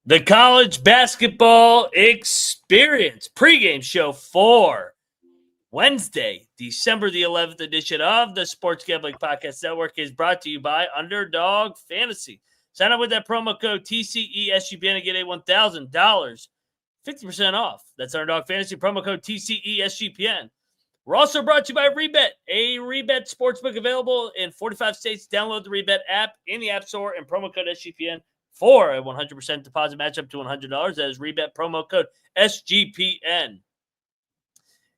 The college basketball experience pregame show for Wednesday, December the 11th edition of the Sports Gambling Podcast Network is brought to you by Underdog Fantasy. Sign up with that promo code TCESGPN and get a $1,000 50% off. That's Underdog Fantasy, promo code TCESGPN. We're also brought to you by Rebet, a Rebet sportsbook available in 45 states. Download the Rebet app in the App Store and promo code SGPN for a 100% deposit match up to $100. That is Rebet, promo code SGPN.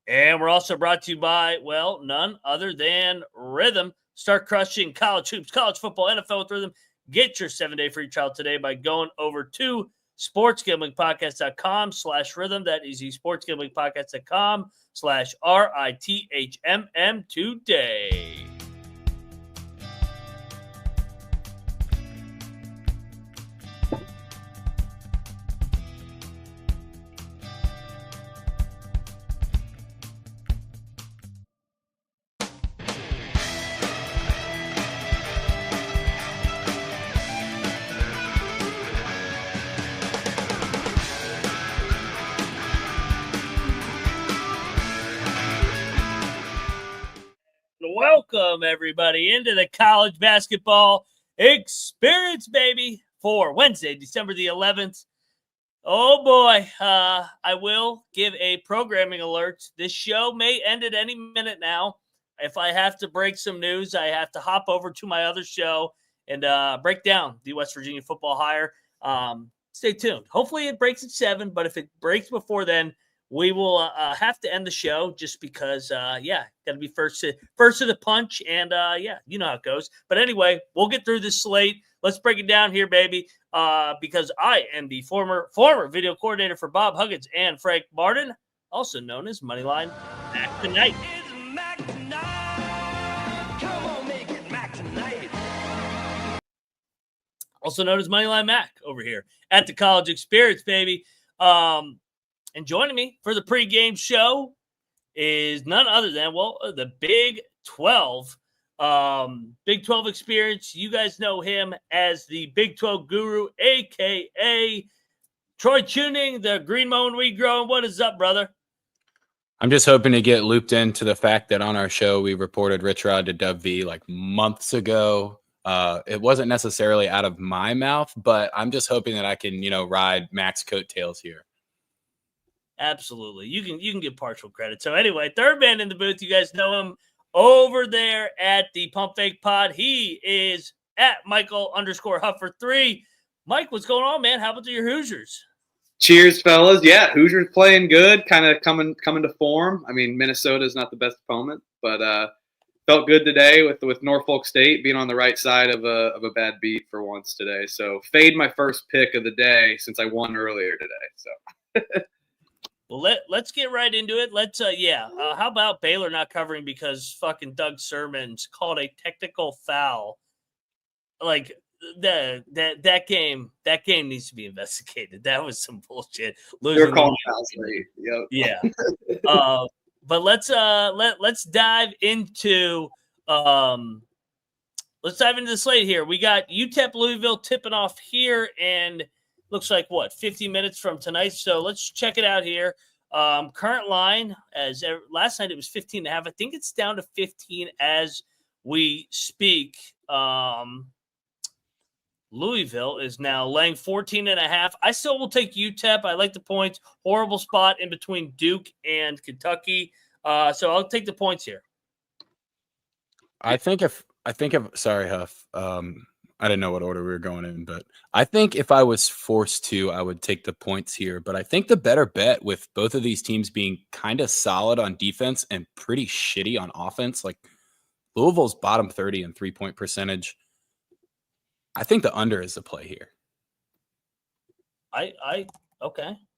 And we're also brought to you by, well, none other than Rhythm. Start crushing college hoops, college football, NFL with Rhythm. Get your 7-day free trial today by going over to sportsgamblingpodcast.com/rhythm. That is sportsgamblingpodcast.com/RITHMM today. Welcome, everybody, into the college basketball experience, baby, for Wednesday, December the 11th. Oh, boy. I will give a programming alert. This show may end at any minute now. If I have to break some news, I have to hop over to my other show and break down the West Virginia football hire. Stay tuned. Hopefully it breaks at 7, but if it breaks before then, we will have to end the show just because, got to be first to the punch. And, you know how it goes. But anyway, we'll get through this slate. Let's break it down here, baby, because I am the former video coordinator for Bob Huggins and Frank Martin, also known as Moneyline Mac Tonight. Also known as Moneyline Mac over here at the college experience, baby. And joining me for the pregame show is none other than, the Big 12. Big 12 experience. You guys know him as the Big 12 guru, a.k.a. Troy Tuning, the green mown we grow. What is up, brother? I'm just hoping to get looped into the fact that on our show, we reported Rich Rod to Dub V like months ago. It wasn't necessarily out of my mouth, but I'm just hoping that I can, ride Mac's coattails here. Absolutely. You can give partial credit. So anyway, third man in the booth, you guys know him over there at the Pump Fake Pod. He is at Michael_Huffer3. Mike, what's going on, man? How about your Hoosiers? Cheers, fellas. Yeah, Hoosiers playing good, kind of coming to form. I mean, Minnesota's not the best opponent, but felt good today with Norfolk State being on the right side of a bad beat for once today. So fade my first pick of the day since I won earlier today. So well, let's get right into it. Let's how about Baylor not covering because fucking Doug Sermons called a technical foul? Like that game needs to be investigated. That was some bullshit. They're calling fouls late. Yep. Yeah. But let's dive into the slate here. We got UTEP Louisville tipping off here, and looks like 50 minutes from tonight. So let's check it out here. Current line as last night it was 15.5. I think it's down to 15 as we speak. Louisville is now laying 14.5. I still will take UTEP. I like the points. Horrible spot in between Duke and Kentucky. So I'll take the points here. Sorry, Huff. I didn't know what order we were going in, but I think if I was forced to, I would take the points here. But I think the better bet with both of these teams being kind of solid on defense and pretty shitty on offense, like Louisville's bottom 30 in 3-point percentage. I think the under is the play here. Okay.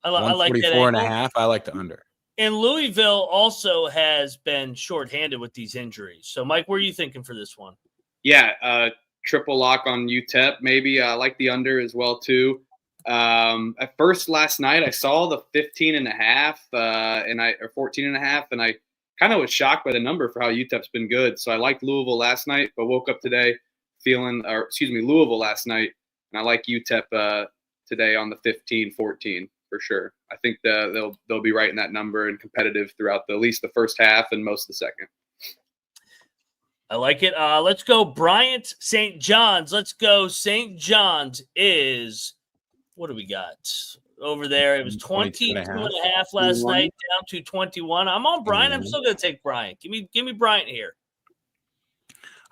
I like that. 144.5. I like the under. And Louisville also has been shorthanded with these injuries. So, Mike, what are you thinking for this one? Yeah, triple lock on UTEP. Maybe I like the under as well too. At first last night I saw the 15.5 or 14.5, and I kind of was shocked by the number for how UTEP's been good. So I liked Louisville last night, but woke up today Louisville last night, and I like UTEP today on the 15-14 for sure. I think they'll be right in that number and competitive throughout at least the first half and most of the second. I like it. Let's go Bryant St. John's. Let's go St. John's is, what do we got over there? It was 22.5 last night, down to 21. I'm on Bryant. I'm still going to take Bryant. Give me Bryant here.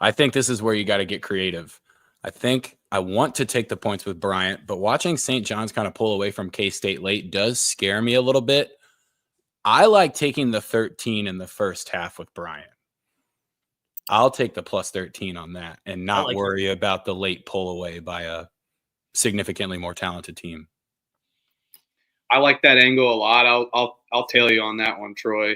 I think this is where you got to get creative. I think I want to take the points with Bryant, but watching St. John's kind of pull away from K-State late does scare me a little bit. I like taking the 13 in the first half with Bryant. I'll take the plus 13 on that and not worry about the late pull away by a significantly more talented team. I like that angle a lot. I'll tail you on that one, Troy.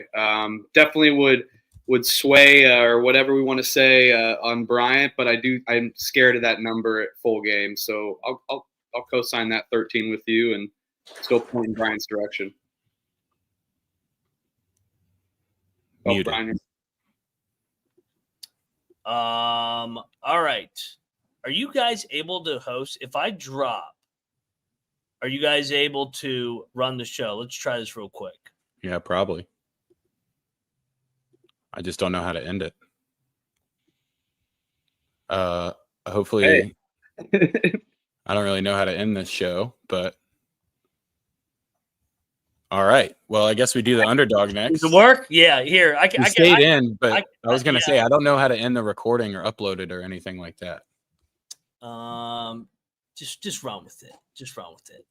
Definitely would sway or whatever we want to say on Bryant, but I'm scared of that number at full game, so I'll co-sign that 13 with you and still point in Bryant's direction. All right. Are you guys able to host? If I drop, are you guys able to run the show? Let's try this real quick. Yeah, probably. I just don't know how to end it. Hopefully, I don't really know how to end this show, but all right. Well, I guess we do the Underdog next. Does it work? Yeah, here. I stayed in, but I was going to say I don't know how to end the recording or upload it or anything like that. Just run with it. Just run with it.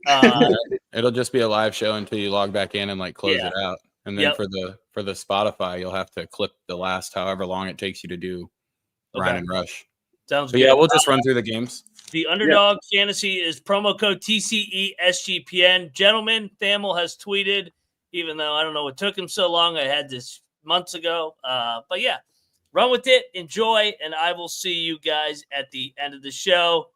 It'll just be a live show until you log back in and close it out. And then for the Spotify, you'll have to clip the last however long it takes you to do Ryan and Rush. Sounds good. Yeah, we'll just run through the games. The Underdog Fantasy is promo code TCESGPN. Gentlemen, Thamel has tweeted, even though I don't know what took him so long. I had this months ago. But yeah, run with it. Enjoy. And I will see you guys at the end of the show.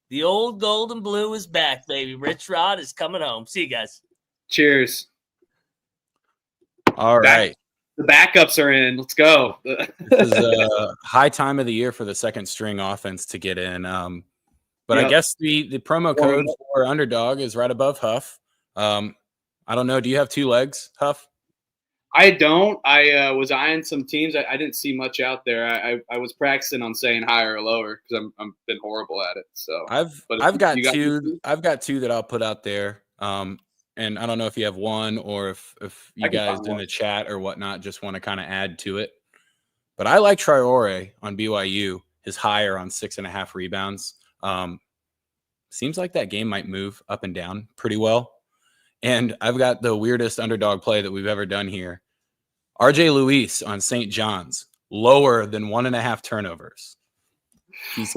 The old gold and blue is back, baby. Rich Rod is coming home. See you guys. Cheers. All right. The backups are in. Let's go. This is a high time of the year for the second string offense to get in. But I guess the promo code for Underdog is right above Huff. I don't know. Do you have two legs, Huff? I don't. I was eyeing some teams. I didn't see much out there. I was practicing on saying higher or lower because I'm been horrible at it. So I've got two. I've got two that I'll put out there. And I don't know if you have one or if you guys in the chat or whatnot just want to kind of add to it. But I like Traore on BYU, his higher on 6.5 rebounds. Seems like that game might move up and down pretty well. And I've got the weirdest underdog play that we've ever done here. RJ Luis on St. John's, lower than 1.5 turnovers. He's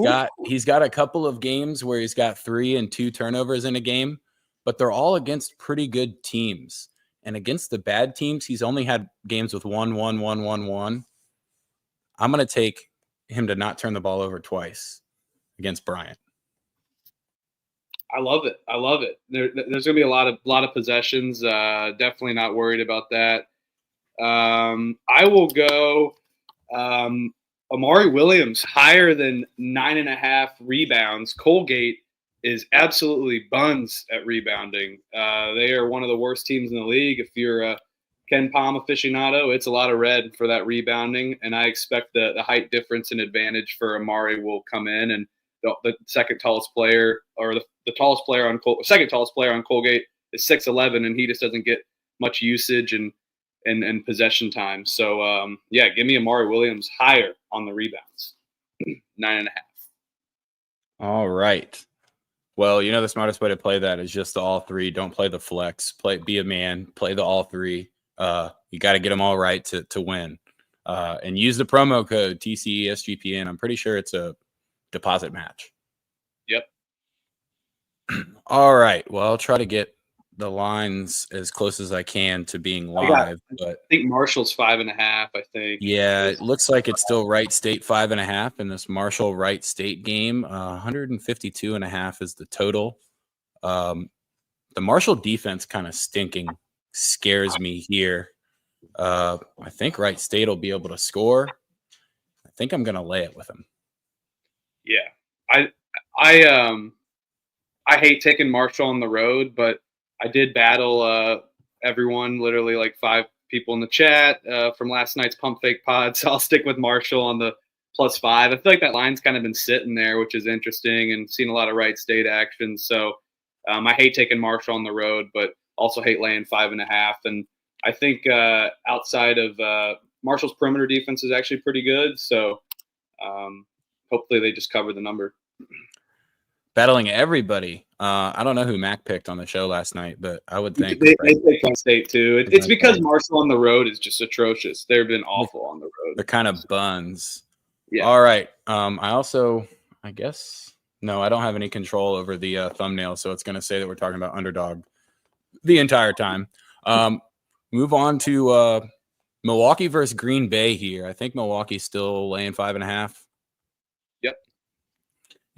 got a couple of games where he's got 3 and 2 turnovers in a game, but they're all against pretty good teams. And against the bad teams, he's only had games with 1, 1, 1, 1, 1. I'm going to take him to not turn the ball over twice against Bryant. I love it. There's going to be a lot of possessions. Definitely not worried about that. I will go Amari Williams, higher than 9.5 rebounds. Colgate is absolutely buns at rebounding. They are one of the worst teams in the league. If you're a Ken Palm aficionado, it's a lot of red for that rebounding, and I expect the height difference and advantage for Amari will come in, and the second tallest player or the tallest player on second tallest player on Colgate is 6'11", and he just doesn't get much usage and possession time. So give me Amari Williams higher on the rebounds, 9.5. All right. Well, the smartest way to play that is just the all three. Don't play the flex. Be a man. Play the all three. You got to get them all right to win. And use the promo code TCESGPN. I'm pretty sure it's a deposit match. Yep. All right. Well, I'll try to get the lines as close as I can to being live. But I think Marshall's 5.5. I think. Yeah, it looks like it's still Wright State 5.5 in this Marshall Wright State game. 152.5 is the total. The Marshall defense kind of stinking scares me here. I think Wright State will be able to score. I think I'm going to lay it with them. Yeah, I I hate taking Marshall on the road, but I did battle everyone, literally like 5 people in the chat from last night's Pump Fake Pod. So I'll stick with Marshall on the +5. I feel like that line's kind of been sitting there, which is interesting, and seen a lot of Wright State action. So I hate taking Marshall on the road, but also hate laying 5.5. And I think outside of Marshall's perimeter defense is actually pretty good. So hopefully they just cover the number. Battling everybody. I don't know who Mac picked on the show last night, but I would think they picked Penn State too. It's because Marshall on the road is just atrocious. They've been awful on the road. They're kind of buns. Yeah. All right. I guess no, I don't have any control over the thumbnail, so it's going to say that we're talking about Underdog the entire time. Move on to Milwaukee versus Green Bay here. I think Milwaukee's still laying 5.5. Yep.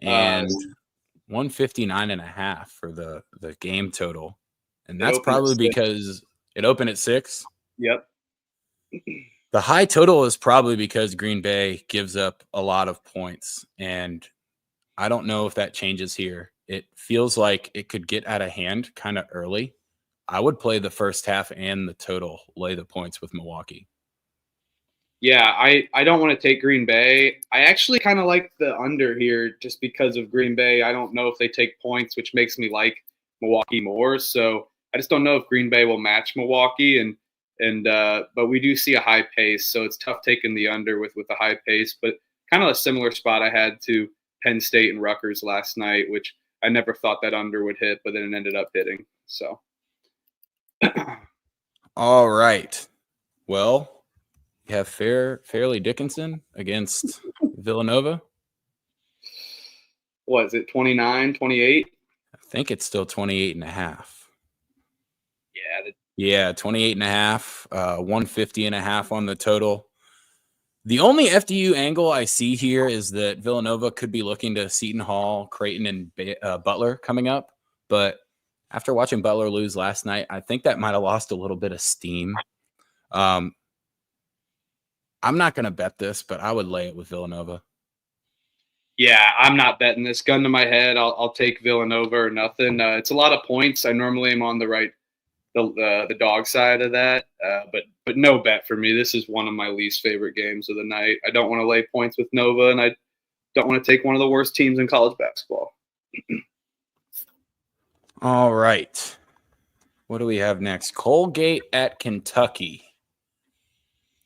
And 159.5 for the game total. And that's probably because it opened at 6. Yep. The high total is probably because Green Bay gives up a lot of points. And I don't know if that changes here. It feels like it could get out of hand kind of early. I would play the first half and the total, lay the points with Milwaukee. Yeah, I don't want to take Green Bay. I actually kind of like the under here just because of Green Bay. I don't know if they take points, which makes me like Milwaukee more. So I just don't know if Green Bay will match Milwaukee. But we do see a high pace, so it's tough taking the under with a high pace. But kind of a similar spot I had to Penn State and Rutgers last night, which I never thought that under would hit, but then it ended up hitting. So. All right. Well, you have Fairleigh Dickinson against Villanova. What is it, 29, 28? I think it's still 28.5. Yeah. 28.5, 150.5 on the total. The only FDU angle I see here is that Villanova could be looking to Seton Hall, Creighton, and Butler coming up. But after watching Butler lose last night, I think that might have lost a little bit of steam. I'm not going to bet this, but I would lay it with Villanova. Yeah, I'm not betting this. Gun to my head, I'll take Villanova or nothing. It's a lot of points. I normally am on the dog side of that, but no bet for me. This is one of my least favorite games of the night. I don't want to lay points with Nova, and I don't want to take one of the worst teams in college basketball. All right. What do we have next? Colgate at Kentucky.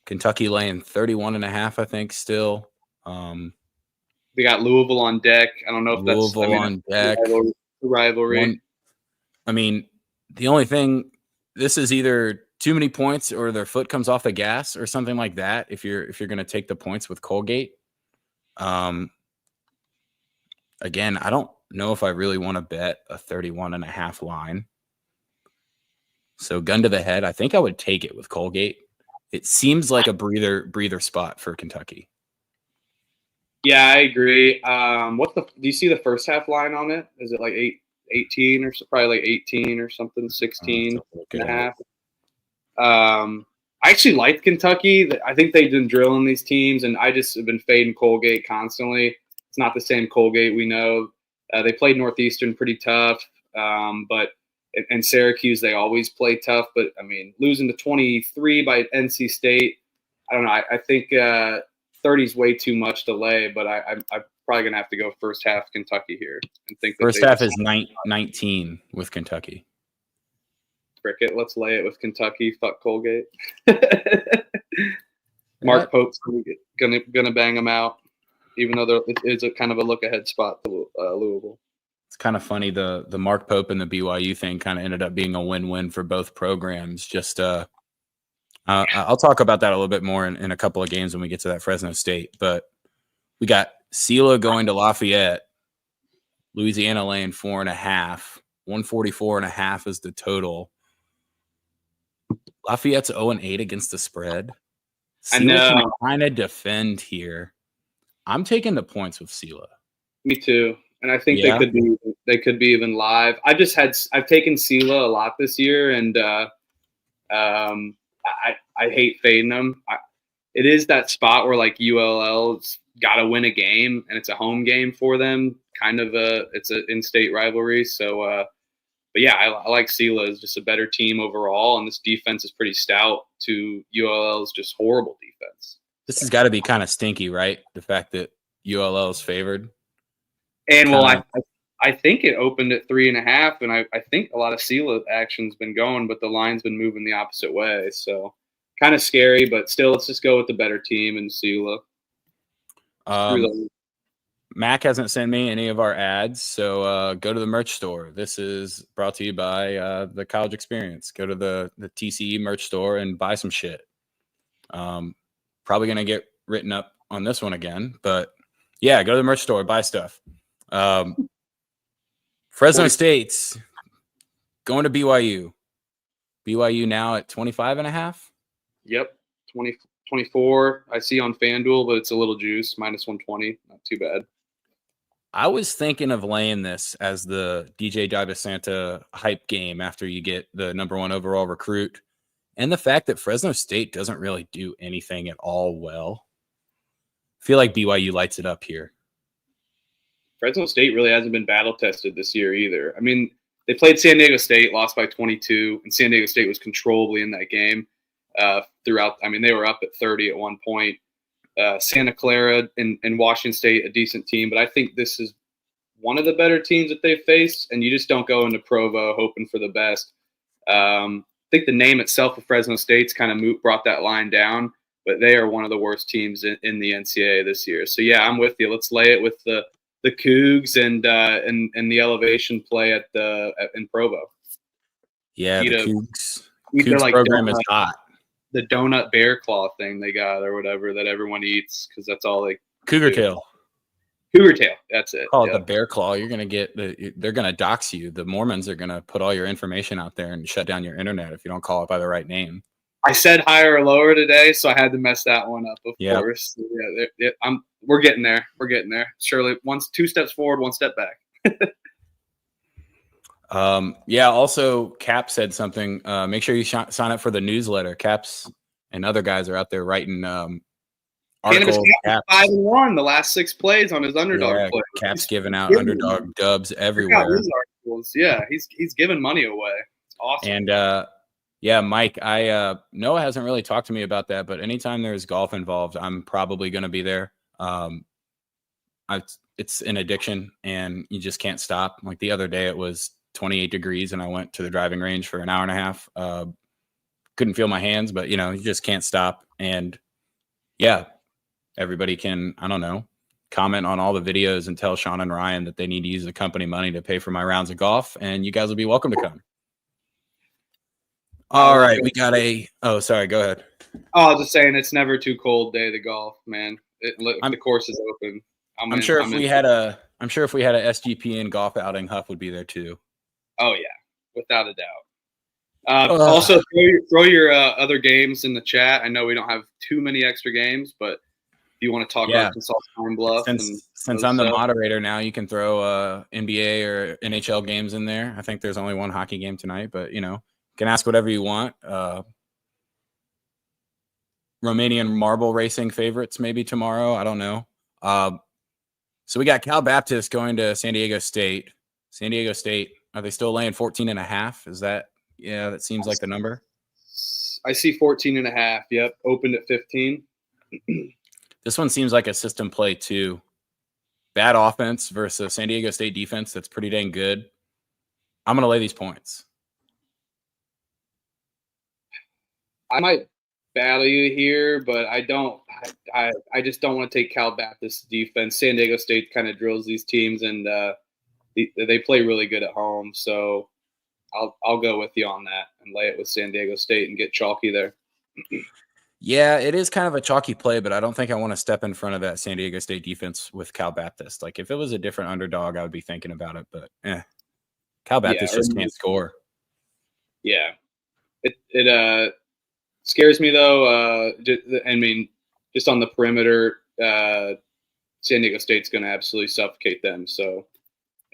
Kentucky laying 31.5, I think, still. They got Louisville on deck. I don't know if Louisville on deck. Rivalry. The only thing, this is either too many points or their foot comes off the gas or something like that. If you're going to take the points with Colgate, again, I don't know if I really want to bet a 31.5 line. So gun to the head, I think I would take it with Colgate. It seems like a breather spot for Kentucky. Yeah, I agree. Do you see the first half line on it? Is it like 18 or probably like 18 or something, 16 and a half? I actually like Kentucky. I think they've been drilling these teams, and I just have been fading Colgate constantly. It's not the same Colgate we know. They played Northeastern pretty tough, but and Syracuse, they always play tough. But, I mean, losing to 23 by NC State, I don't know. I think 30 is way too much to lay, but I'm probably going to have to go first half Kentucky here. And think first half is 19 with Kentucky. Cricket, let's lay it with Kentucky. Fuck Colgate. Mark Pope's gonna bang them out, even though it is a kind of a look-ahead spot to Louisville. It's kind of funny. The Mark Pope and the BYU thing kind of ended up being a win-win for both programs. Just I'll talk about that a little bit more in a couple of games when we get to that Fresno State. But we got Sela going to Lafayette, Louisiana laying 4.5, 144.5 is the total. Lafayette's 0-8 against the spread. I know. Kind of defend here. I'm taking the points with Sela. Me too. And I think they could be even live. I've taken Sela a lot this year, and I hate fading them. It is that spot where like ULL is got to win a game, and it's a home game for them. It's an in-state rivalry. So, but yeah, I like Sela as just a better team overall, and this defense is pretty stout to ULL's just horrible defense. This has got to be kind of stinky, right? The fact that ULL is favored. And I think it opened at 3.5, and I think a lot of Sela action's been going, but the line's been moving the opposite way. So kind of scary, but still, let's just go with the better team and Sela. Mac hasn't sent me any of our ads, so go to the merch store. This is brought to you by the College Experience. Go to the TCE merch store and buy some shit. Probably going to get written up on this one again, but yeah, go to the merch store, buy stuff. Fresno State's going to BYU. BYU now at 25.5. Yep, 24. I see on FanDuel, but it's a little juice, -120. Not too bad. I was thinking of laying this as the DJ DiBasanta hype game after you get the #1 overall recruit. And the fact that Fresno State doesn't really do anything at all well. I feel like BYU lights it up here. Fresno State really hasn't been battle tested this year either. I mean, they played San Diego State, lost by 22, and San Diego State was controllably in that game throughout. I mean, they were up at 30 at one point. Santa Clara and Washington State, a decent team, but I think this is one of the better teams that they've faced, and you just don't go into Provo hoping for the best. I think the name itself of Fresno State's kind of brought that line down, but they are one of the worst teams in the NCAA this year. So yeah, I'm with you. Let's lay it with the Cougs and the elevation play in Provo. Yeah, the Cougs like program is hot. The donut bear claw thing they got or whatever that everyone eats because that's all they Cougar tail. Cougar tail. That's it. Call it the bear claw. You're gonna get they're gonna dox you. The Mormons are gonna put all your information out there and shut down your internet if you don't call it by the right name. I said higher or lower today, so I had to mess that one up. Of course. Yeah, we're getting there. We're getting there. Surely, 2 steps forward, 1 step back. Yeah. Also, Cap said something. Make sure you sign up for the newsletter. Caps and other guys are out there writing articles. Cap 5-1 the last 6 plays on his Underdog play. Cap's giving out Underdog dubs everywhere. Yeah, he's giving money away. It's awesome. And yeah, Mike, Noah hasn't really talked to me about that, but anytime there's golf involved, I'm probably going to be there. It's an addiction, and you just can't stop. Like the other day, it was 28 degrees, and I went to the driving range for an hour and a half. Couldn't feel my hands, but, you just can't stop. And, yeah, everybody can, I don't know, comment on all the videos and tell Sean and Ryan that they need to use the company money to pay for my rounds of golf, and you guys will be welcome to come. All right, we got oh, sorry, go ahead. Oh, I was just saying it's never too cold day to golf, man. The course is open. I'm sure if we had a SGPN golf outing, Huff would be there too. Oh yeah, without a doubt. Also, throw your other games in the chat. I know we don't have too many extra games, but if you want to talk about Arkansas Pine Bluff, since I'm the moderator now, you can throw NBA or NHL games in there. I think there's only one hockey game tonight, but can ask whatever you want. Romanian marble racing favorites maybe tomorrow. I don't know. So we got Cal Baptist going to San Diego State. San Diego State, are they still laying 14.5? Is that, that seems like the number. I see 14.5. Yep. Opened at 15. This one seems like a system play too. Bad offense versus San Diego State defense that's pretty dang good. I'm going to lay these points. I might battle you here, but I don't. I just don't want to take Cal Baptist defense. San Diego State kind of drills these teams, and they play really good at home. So I'll go with you on that and lay it with San Diego State and get chalky there. Yeah, it is kind of a chalky play, but I don't think I want to step in front of that San Diego State defense with Cal Baptist. Like if it was a different underdog, I would be thinking about it, but Cal Baptist just can't score. Yeah, it scares me though. I mean, just on the perimeter, San Diego State's going to absolutely suffocate them. So,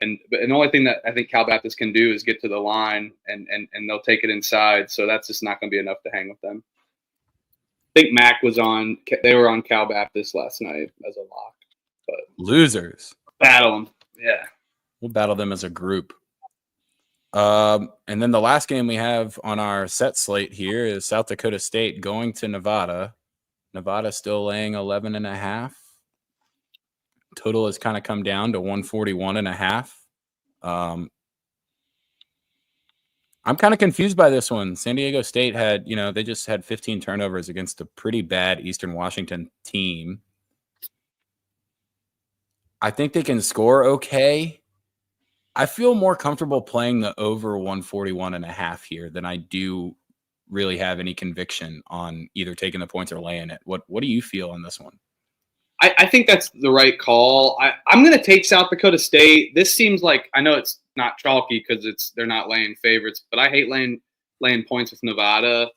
and the only thing that I think Cal Baptist can do is get to the line, and they'll take it inside. So that's just not going to be enough to hang with them. I think Mac was on. They were on Cal Baptist last night as a lock. but Losers. battle them. Yeah. We'll battle them as a group. And then the last game we have on our set slate here is South Dakota State going to Nevada. Nevada still laying 11.5. Total has kind of come down to 141.5. I'm kind of confused by this one. San Diego State had, they just had 15 turnovers against a pretty bad Eastern Washington team. I think they can score okay. I feel more comfortable playing the over 141.5 here than I do really have any conviction on either taking the points or laying it. What do you feel on this one? I think that's the right call. I'm going to take South Dakota State. This seems like, I know it's not chalky because they're not laying favorites, but I hate laying points with Nevada.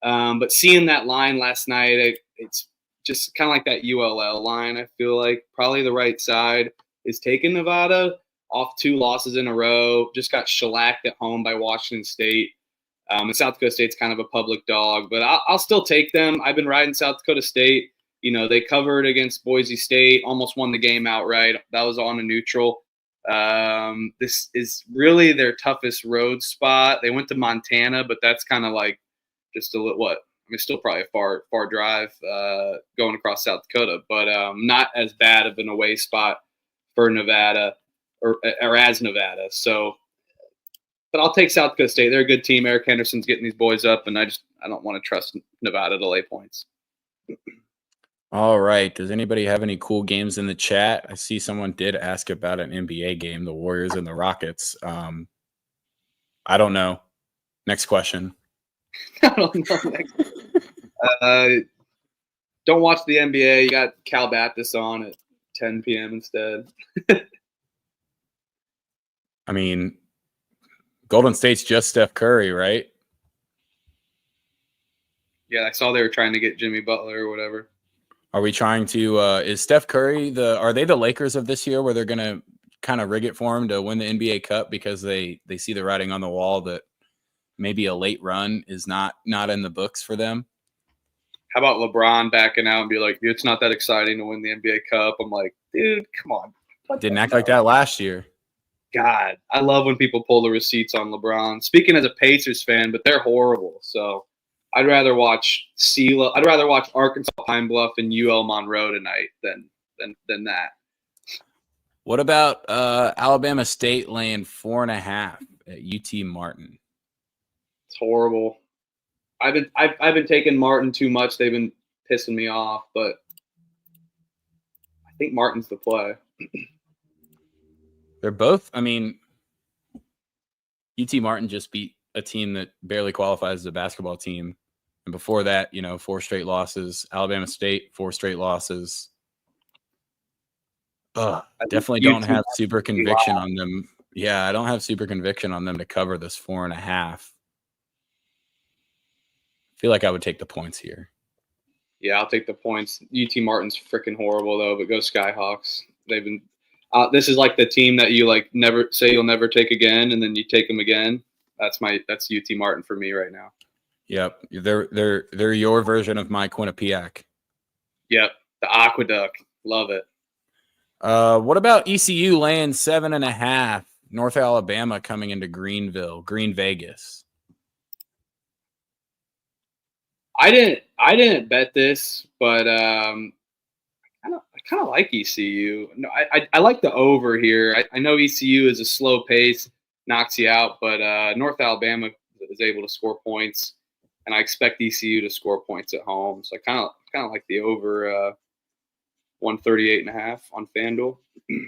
But seeing that line last night, it's just kind of like that ULL line. I feel like probably the right side is taking Nevada off 2 losses in a row. Just got shellacked at home by Washington State. And South Dakota State's kind of a public dog, but I'll still take them. I've been riding South Dakota State. They covered against Boise State, almost won the game outright. That was on a neutral. This is really their toughest road spot. They went to Montana, but that's kind of like just a little still probably a far drive going across South Dakota, but not as bad of an away spot for Nevada or as Nevada. So, but I'll take South Dakota State. They're a good team. Eric Henderson's getting these boys up, and I don't want to trust Nevada to lay points. All right. Does anybody have any cool games in the chat? I see someone did ask about an NBA game, the Warriors and the Rockets. I don't know. Next question. I don't know. Don't watch the NBA. You got Cal Baptist on at 10 p.m. instead. I mean, Golden State's just Steph Curry, right? Yeah, I saw they were trying to get Jimmy Butler or whatever. Are we trying to is Steph Curry are they the Lakers of this year where they're going to kind of rig it for him to win the NBA Cup because they see the writing on the wall that maybe a late run is not in the books for them? How about LeBron backing out and be like, it's not that exciting to win the NBA Cup? I'm like, dude, come on. Didn't act like that last year. God, I love when people pull the receipts on LeBron. Speaking as a Pacers fan, but they're horrible. So I'd rather watch Arkansas Pine Bluff and UL Monroe tonight than that. What about Alabama State laying 4.5 at UT Martin? It's horrible. I've been taking Martin too much. They've been pissing me off, but I think Martin's the play. They're both. I mean, UT Martin just beat a team that barely qualifies as a basketball team. And before that, 4 straight losses. Alabama State, 4 straight losses. Definitely don't have super conviction on them. Yeah, I don't have super conviction on them to cover this 4.5. I feel like I would take the points here. Yeah, I'll take the points. UT Martin's freaking horrible though, but go Skyhawks. They've been. This is like the team that you never say you'll never take again, and then you take them again. That's UT Martin for me right now. Yep, they're your version of my Quinnipiac. Yep, the Aqueduct, love it. What about ECU laying 7.5? North Alabama coming into Green Vegas. I didn't bet this, but I kind of like ECU. No, I like the over here. I know ECU is a slow pace, knocks you out, but North Alabama is able to score points, and I expect ECU to score points at home. So I kind of like the over 138.5 on FanDuel.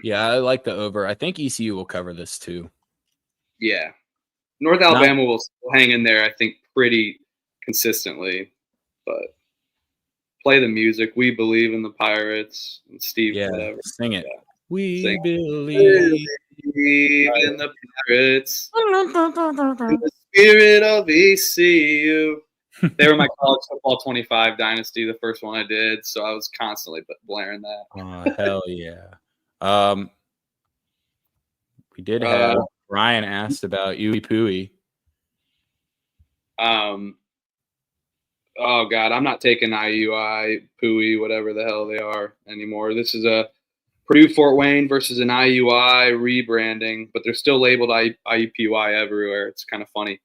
Yeah, I like the over. I think ECU will cover this too. Yeah, North Alabama will still hang in there, I think, pretty consistently, but. Play the music. We believe in the Pirates. And Steve, whatever. Sing it. Yeah. We believe in the Pirates. In the spirit of ECU. They were my college football 25 dynasty, the first one I did. So I was constantly blaring that. Oh, hell yeah. We did have Ryan asked about Uwe Pooey. Oh, God, I'm not taking IUI, Pooey, whatever the hell they are anymore. This is a Purdue Fort Wayne versus an IUI rebranding, but they're still labeled IUPUI everywhere. It's kind of funny.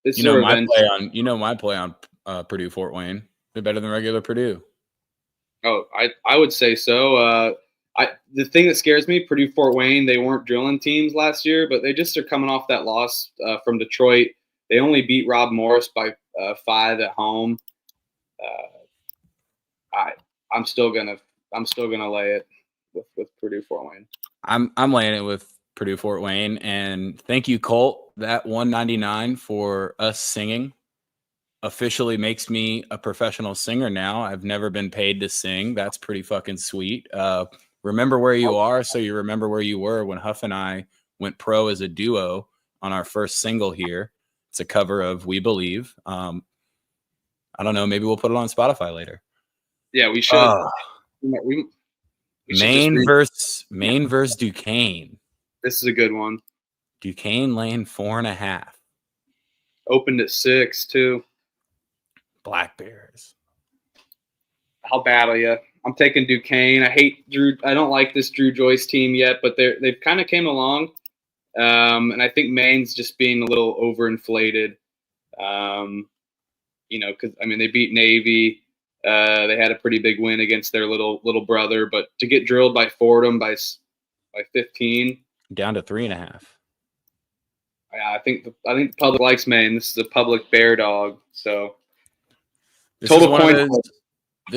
This is a revenge. My play on Purdue Fort Wayne. They're better than regular Purdue. Oh, I would say so. The thing that scares me, Purdue Fort Wayne, they weren't drilling teams last year, but they just are coming off that loss from Detroit. They only beat Rob Morris by 5 at home. I'm still gonna lay it with Purdue Fort Wayne. I'm laying it with Purdue Fort Wayne, and thank you, Colt. That 199 for us singing officially makes me a professional singer now. I've never been paid to sing. That's pretty fucking sweet. Remember where you are, so you remember where you were when Huff and I went pro as a duo on our first single here. It's a cover of We Believe. I don't know. Maybe we'll put it on Spotify later. Yeah, we should. We Maine versus Duquesne. This is a good one. Duquesne laying 4.5. Opened at 6 too. Black Bears. I'll battle you. I'm taking Duquesne. I hate Drew. I don't like this Drew Joyce team yet, but they've kind of came along. And I think Maine's just being a little overinflated. Because they beat Navy. They had a pretty big win against their little brother, but to get drilled by Fordham by 15, down to 3.5. I think the public likes Maine. This is a public bear dog, so this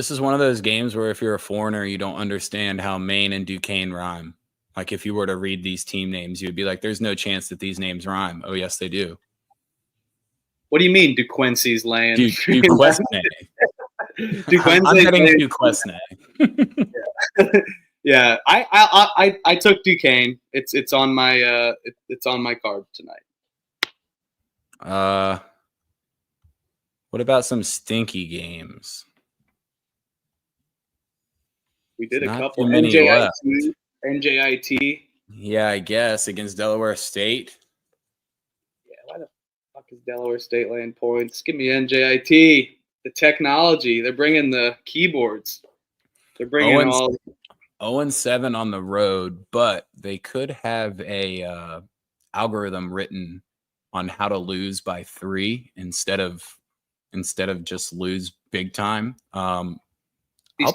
is one of those games where if you're a foreigner, you don't understand how Maine and Duquesne rhyme. Like if you were to read these team names, you'd be like, "There's no chance that these names rhyme." Oh, yes, they do. What do you mean, DuQuincy's land? Duquesne. I'm getting Duquesne. Yeah, I took Duquesne. It's on my card tonight. What about some stinky games? We did Not a couple. too many left. NJIT. Yeah, I guess against Delaware State. Yeah, why the fuck is Delaware State laying points? Give me NJIT. The technology. They're bringing the keyboards. They're bringing 0-7 on the road, but they could have a algorithm written on how to lose by 3 instead of just lose big time. I'll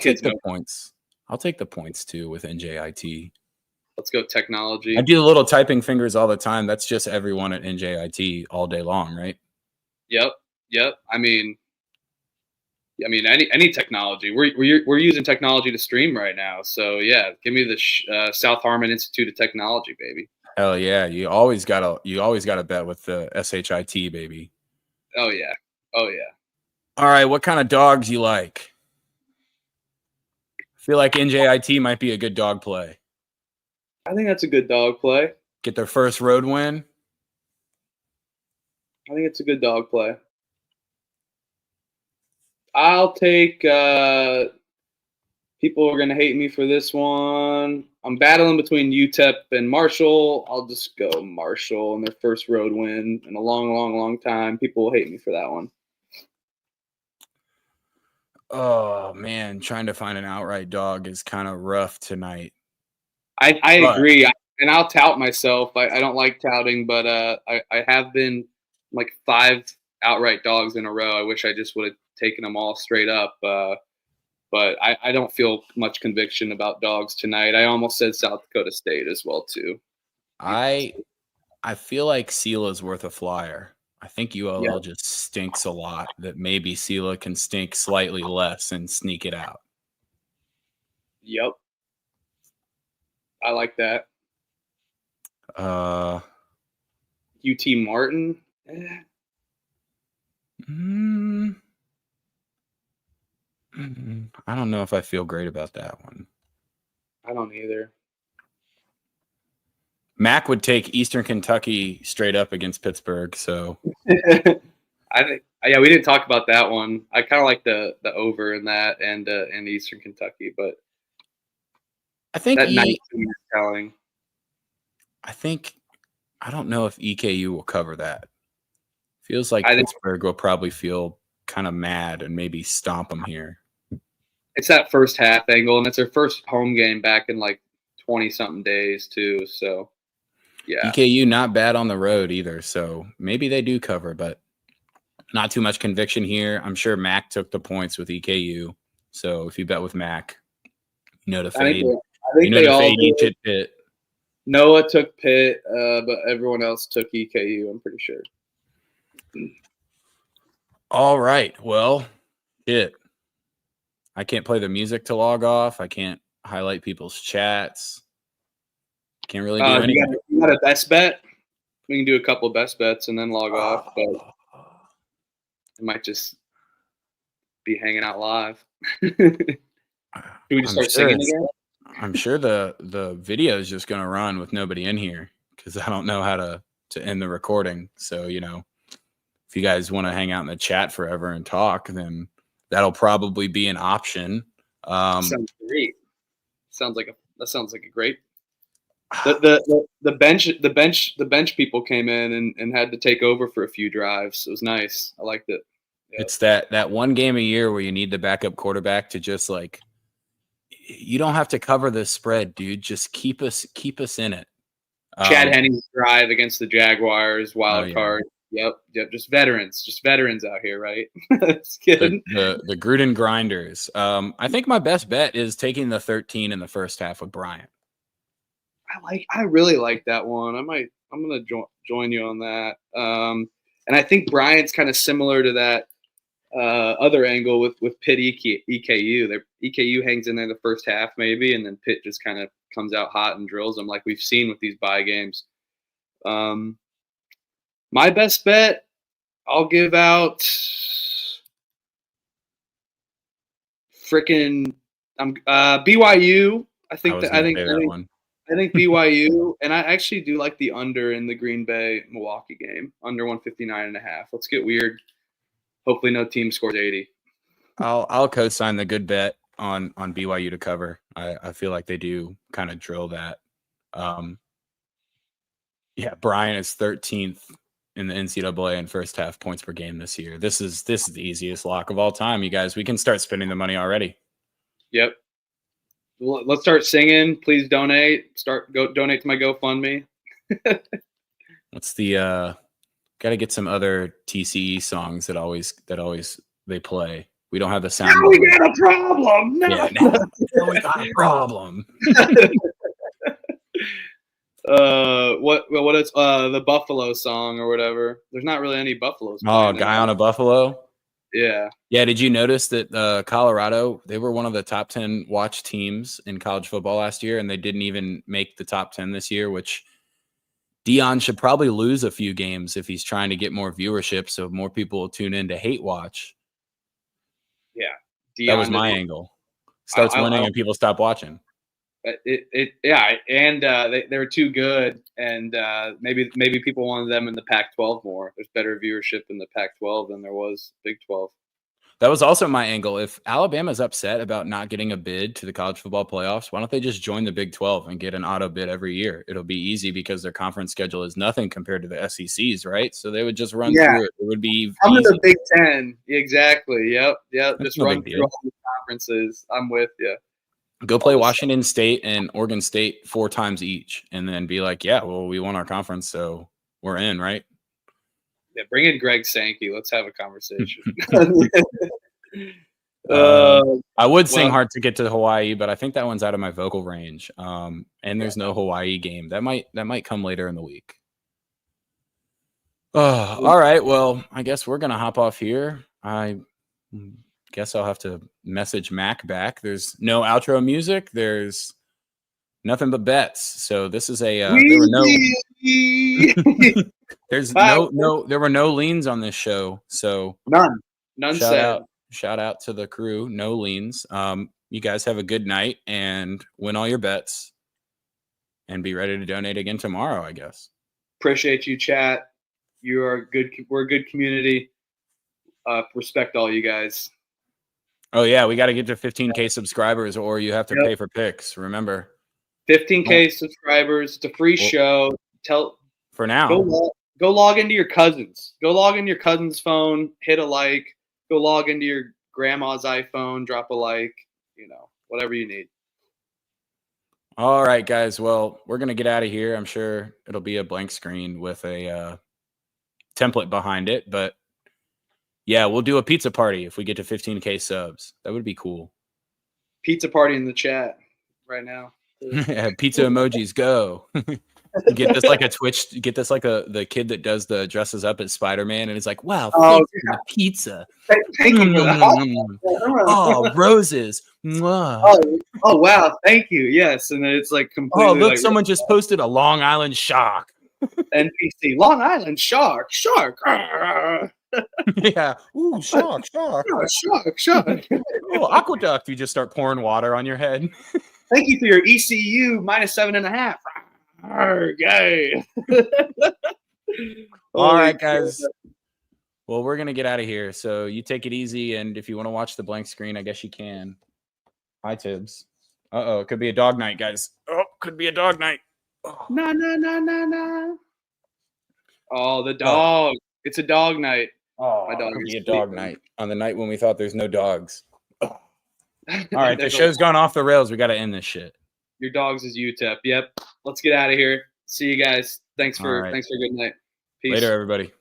take the points. I'll take the points too with NJIT. Let's go technology. I do the little typing fingers all the time. That's just everyone at NJIT all day long, right? Yep. I mean, any technology. We're using technology to stream right now. So yeah, give me the South Harmon Institute of Technology, baby. Hell yeah! You always gotta bet with the SHIT, baby. Oh yeah. All right, what kind of dogs you like? I feel like NJIT might be a good dog play. I think that's a good dog play. Get their first road win. I think it's a good dog play. I'll take people are going to hate me for this one. I'm battling between UTEP and Marshall. I'll just go Marshall in their first road win in a long time. People will hate me for that one. Oh, man. Trying to find an outright dog is kind of rough tonight. I agree. And I'll tout myself. I don't like touting, but I have been like 5 outright dogs in a row. I wish I just would have taken them all straight up. But I don't feel much conviction about dogs tonight. I almost said South Dakota State as well, too. I feel like Sela's worth a flyer. I think ULL just stinks a lot, that maybe Sela can stink slightly less and sneak it out. Yep. I like that. UT Martin? I don't know if I feel great about that one. I don't either. Mac would take Eastern Kentucky straight up against Pittsburgh, so I think we didn't talk about that one. I kind of like the over in that and Eastern Kentucky, but I think that 19 is telling. I don't know if EKU will cover that. Feels like Pittsburgh will probably feel kind of mad and maybe stomp them here. it's that first half angle, and it's their first home game back in like 20-something days too. So, yeah. EKU not bad on the road either, so maybe they do cover, but not too much conviction here. I'm sure Mac took the points with EKU, so if you bet with Mac, you know to fade. I think they all did. Pitt. Noah took Pitt, but everyone else took EKU, I'm pretty sure. All right. Well, I can't play the music to log off. I can't highlight people's chats. Can't really do anything. You got a best bet? We can do a couple of best bets and then log off, but it might just be hanging out live. Should we just start singing again? I'm sure the video is just going to run with nobody in here because I don't know how to end the recording. So, if you guys want to hang out in the chat forever and talk, then that'll probably be an option. Sounds great. That sounds like a great. The bench people came in and had to take over for a few drives. It was nice. I liked it. Yep. It's that one game a year where you need the backup quarterback to just like, you don't have to cover the spread, dude. Just keep us in it. Chad Henne's drive against the Jaguars, wild card. Yep. Just veterans out here, right? That's good. The Gruden grinders. I think my best bet is taking the 13 in the first half with Bryant. I really like that one. I'm gonna join you on that. And I think Bryant's kind of similar to that other angle with Pitt EKU. EKU hangs in there the first half maybe, and then Pitt just kind of comes out hot and drills them like we've seen with these bye games. My best bet, I'll give out freaking BYU. I think BYU, and I actually do like the under in the Green Bay Milwaukee game, under 159.5. Let's get weird. Hopefully, no team scores 80. I'll co-sign the good bet on BYU to cover. I feel like they do kind of drill that. Brian is 13th in the NCAA in first half points per game this year. This is the easiest lock of all time, you guys. We can start spending the money already. Yep. Let's start singing. Please donate. Donate to my GoFundMe. What's the got to get some other TCE songs that always they play. We don't have the sound. Now we got a problem. Now we got a problem. What is the Buffalo song or whatever? There's not really any Buffalo songs. Oh, Guy on a Buffalo. Yeah. Did you notice that Colorado, they were one of the top 10 watched teams in college football last year, and they didn't even make the top 10 this year, which Deion should probably lose a few games if he's trying to get more viewership so more people will tune in to hate watch. Yeah. That was my angle. Starts winning and people stop watching. They were too good, and maybe people wanted them in the Pac-12 more. There's better viewership in the Pac-12 than there was Big 12. That was also my angle. If Alabama's upset about not getting a bid to the college football playoffs, why don't they just join the Big 12 and get an auto bid every year? It'll be easy because their conference schedule is nothing compared to the SEC's, right? So they would just run through it. It would be I'm in easy. the Big 10. Exactly. Yep. Just no run through all the conferences. I'm with you. Go play Washington State and Oregon State 4 times each, and then be like, we won our conference, so we're in, right? Yeah, bring in Greg Sankey. Let's have a conversation. I would sing Hard to Get to Hawaii, but I think that one's out of my vocal range. And there's no Hawaii game. That might come later in the week. All right. Well, I guess we're gonna hop off here. I guess I'll have to message Mac back. There's no outro music. There's nothing but bets. So this is a there were no leans on this show. So none said. Shout out to the crew. No leans. You guys have a good night and win all your bets and be ready to donate again tomorrow, I guess. Appreciate you, chat. You are good. We're a good community. Respect all you guys. Oh yeah, we got to get to 15K subscribers, or you have to pay for picks. Remember, 15K subscribers. It's a free show. For now. Go log into your cousin's. Go log into your cousin's phone. Hit a like. Go log into your grandma's iPhone. Drop a like. whatever you need. All right, guys. Well, we're going to get out of here. I'm sure it'll be a blank screen with a template behind it. But yeah, we'll do a pizza party if we get to 15K subs. That would be cool. Pizza party in the chat right now. Pizza emojis, go. Get this like a Twitch. Get this like the kid that does the dresses up as Spider-Man, and it's like, wow, thanks for the pizza. Thank you for that. Oh, roses. Mwah. Oh, wow, thank you. Yes, and then it's like completely. Oh, look, like, someone just posted a Long Island shark. NPC Long Island shark. Yeah. Ooh, shark. Shark. Oh, aqueduct. You just start pouring water on your head. Thank you for your ECU -7.5. Yay. All right, guys. Well, we're going to get out of here. So you take it easy. And if you want to watch the blank screen, I guess you can. Hi, Tibbs. Uh-oh. It could be a dog night, guys. Oh, could be a dog night. Oh. No. Oh, the dog. It's a dog night. Oh, my dog could is be a dog sleeping. night on the night when we thought there's no dogs. Oh. All right, the show's gone off the rails. We got to end this shit. Your dog's is UTEP. Yep. Let's get out of here. See you guys. Thanks for a good night. Peace. Later, everybody.